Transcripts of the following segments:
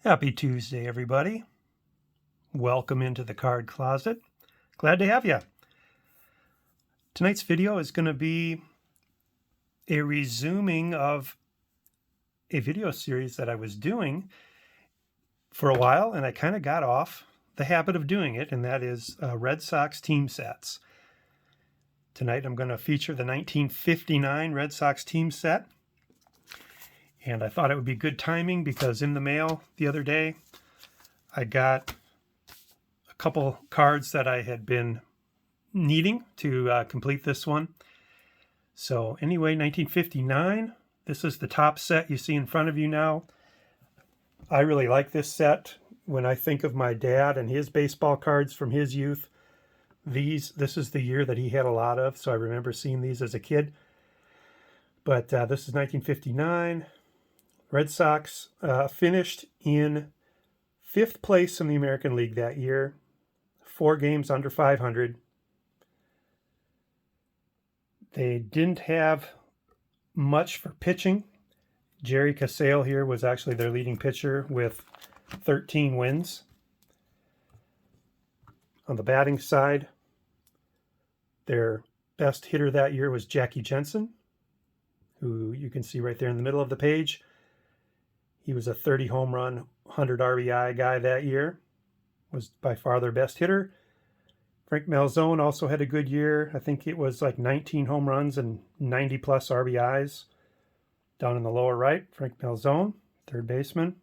Happy Tuesday, everybody. Welcome into the card closet. Glad to have you. Tonight's video is going to be a resuming of a video series that I was doing for a while, and I kind of got off the habit of doing it, and that is Red Sox Team Sets. Tonight I'm going to feature the 1959 Red Sox Team Set, and I thought it would be good timing because in the mail the other day I got a couple cards that I had been needing to complete this one. So anyway, 1959, this is the top set you see in front of you now. I really like this set. When I think of my dad and his baseball cards from his youth, this is the year that he had a lot of, so I remember seeing these as a kid. But this is 1959. Red Sox finished in 5th place in the American League that year, 4 games under 500. They didn't have much for pitching. Jerry Casale here was actually their leading pitcher with 13 wins. On the batting side, their best hitter that year was Jackie Jensen, who you can see right there in the middle of the page. He was a 30 home run, 100 RBI guy that year, was by far their best hitter. Frank Malzone also had a good year. I think it was like 19 home runs and 90 plus RBIs. Down in the lower right, Frank Malzone, third baseman.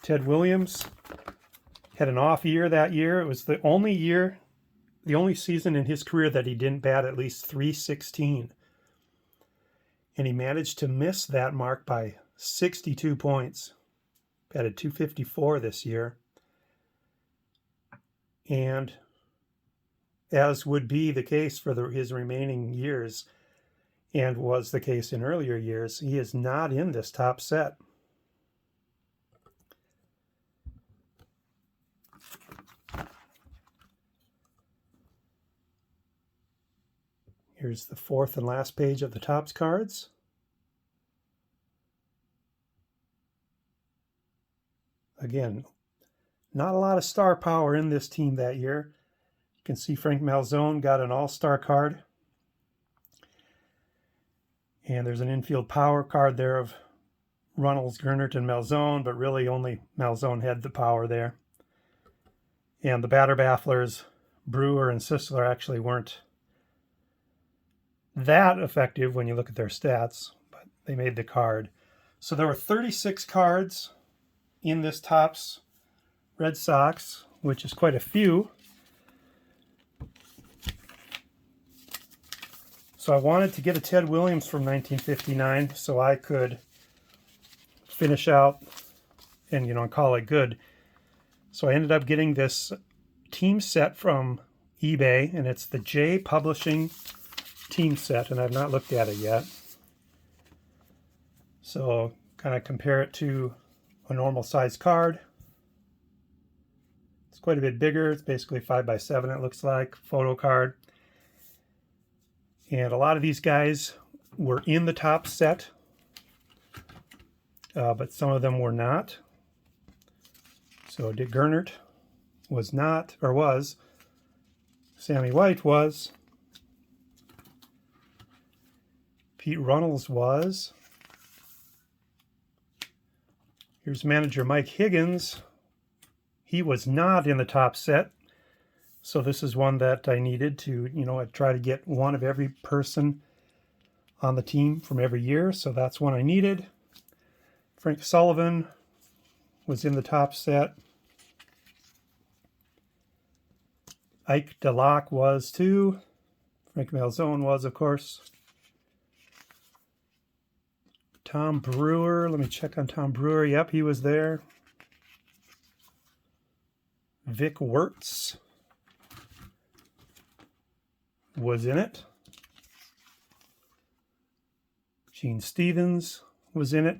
Ted Williams had an off year that year. It was the only season in his career that he didn't bat at least .316. And he managed to miss that mark by 62 points. Batted .254 this year. And as would be the case for his remaining years, and was the case in earlier years, he is not in this top set. Here's the 4th and last page of the Topps cards. Again, not a lot of star power in this team that year. You can see Frank Malzone got an all-star card. And there's an infield power card there of Runnels, Gernert, and Malzone, but really only Malzone had the power there. And the batter bafflers, Brewer and Sisler, actually weren't that effective when you look at their stats, but they made the card. So there were 36 cards in this Topps Red Sox, which is quite a few. So I wanted to get a Ted Williams from 1959 so I could finish out and call it good. So I ended up getting this team set from eBay, and it's the J Publishing Team Set, and I've not looked at it yet. So kind of compare it to a normal size card. It's quite a bit bigger. It's basically 5x7, it looks like, photo card. And a lot of these guys were in the top set, but some of them were not. So Dick Gernert was not, or was. Sammy White was. Pete Runnels was. Here's manager Mike Higgins. He was not in the top set. So this is one that I needed to, I try to get one of every person on the team from every year. So that's one I needed. Frank Sullivan was in the top set. Ike DeLocke was too. Frank Malzone was, of course. Tom Brewer, let me check on Tom Brewer. Yep, he was there. Vic Wertz was in it. Gene Stevens was in it.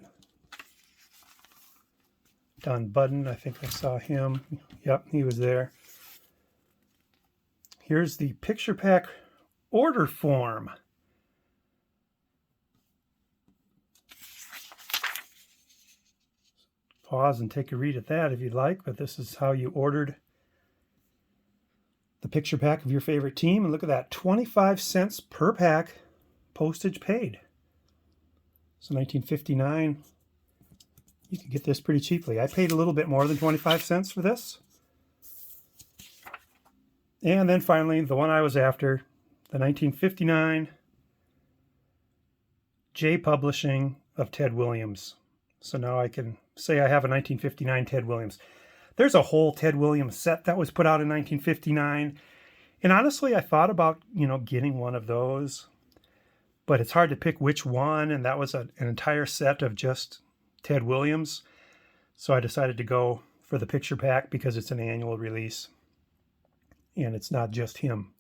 Don Budden, I think I saw him. Yep, he was there. Here's the picture pack order form. pause and take a read at that if you'd like, but this is how you ordered the picture pack of your favorite team. And look at that, 25 cents per pack, postage paid. So 1959, you could get this pretty cheaply. I paid a little bit more than 25 cents for this. And then finally, the one I was after, the 1959 J Publishing of Ted Williams. So now I can say I have a 1959 Ted Williams. There's a whole Ted Williams set that was put out in 1959. And honestly, I thought about, getting one of those, but it's hard to pick which one. And that was an entire set of just Ted Williams. So I decided to go for the picture pack because it's an annual release and it's not just him.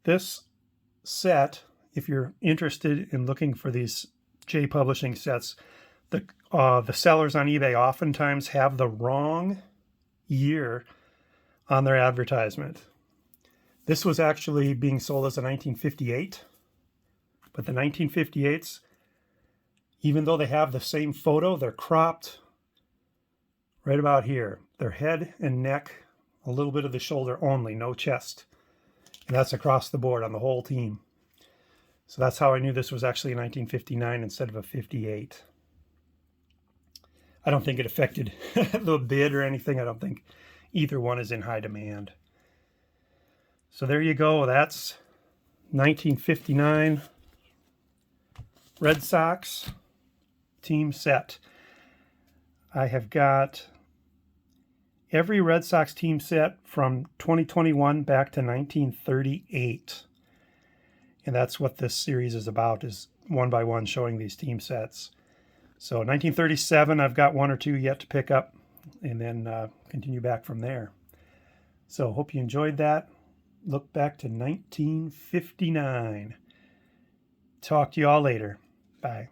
This set, if you're interested in looking for these J Publishing sets, the sellers on eBay oftentimes have the wrong year on their advertisement. This was actually being sold as a 1958, but the 1958s, even though they have the same photo, they're cropped right about here. Their head and neck, a little bit of the shoulder only, no chest. And that's across the board on the whole team. So that's how I knew this was actually a 1959 instead of a 58. I don't think it affected the bid or anything. I don't think either one is in high demand. So there you go. That's 1959 Red Sox Team Set. I have got every Red Sox team set from 2021 back to 1938. And that's what this series is about, is one by one showing these team sets. So 1937, I've got one or two yet to pick up and then continue back from there. So hope you enjoyed that. Look back to 1959. Talk to you all later. Bye.